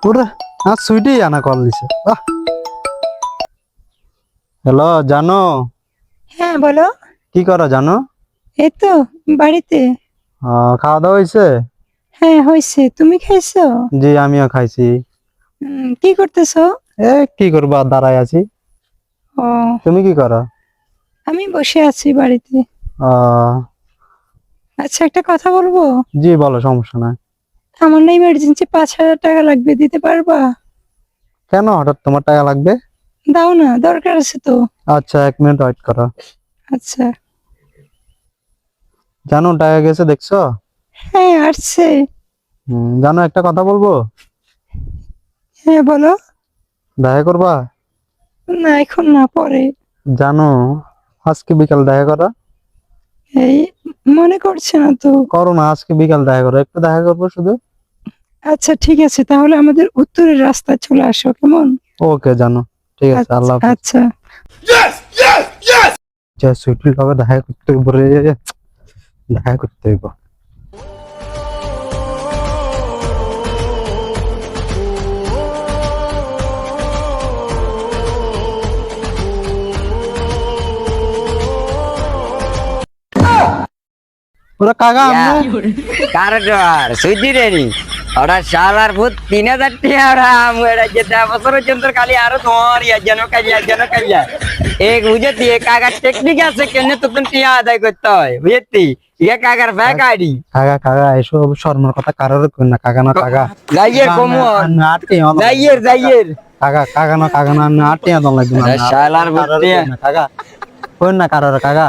ওরে সুইটি আনা কল দিছে। হ্যালো জানো, হ্যাঁ বলো। কি করো জানো? এই তো বাড়িতে। খাওয়া দাওয়া হয়েছে? হ্যাঁ হয়েছে, তুমি খাইছো? জি আমিও খাইছি। কি করতেছো? কি করবা, দাঁড়ায় আছি। ও, তুমি কি করো? আমি বসে আছি বাড়িতে। আহ, আচ্ছা, একটা কথা বলবো? জি বলো, সমস্যা নাই। আমার না ইমার্জেন্সি 5,000 টাকা লাগবে, দিতে পারবা? কেন হঠাৎ তোমার টাকা লাগবে? দাও না, দরকার আছে তো। আচ্ছা 1 মিনিট ওয়েট করো। আচ্ছা। জানো টাকা গেছে দেখছো? হ্যাঁ আসছে। জানো একটা কথা বলবো? হ্যাঁ বলো। দেখা করবা? না এখন না, পরে। জানো আজকে বিকাল দেখা করা। এই মনে করছে না তো। করো না, আজকে বিকাল দেখা করো, একটু দেখা করবো শুধু। আচ্ছা ঠিক আছে, তাহলে আমাদের উত্তরের রাস্তায় চলে আসো, কেমন? ওকে জানো, ঠিক আছে, আল্লাহ হাফেজ। আচ্ছা। সুইটির লগে দেখা করতে হইব রে, দেখা করতে হইব। ওরা কাকা আমরা কারডর সুইটি রেনি ওরা শালার ভূত 3,000 টিয়া ওরা আমরা যেটা বছর চন্দ্র খালি আরো তোমার যেন কাইয়া এক বুঝতি এক কাগার টেকনিক আছে কেন তো তুমি টিয়া আদায় করতে হয় বুঝতি ইয়া কাগার ব্যাক আইডি কাকা কাকা এসব শর্মার কথা কারোর কই না, কাকা না কাকা যাইয়ের কমর যাইয়ের কাকা কাকা না কাকা না আটিয়া দন লাগবে না শালার ভূত টিয়া কাকা কই না কারোর কাকা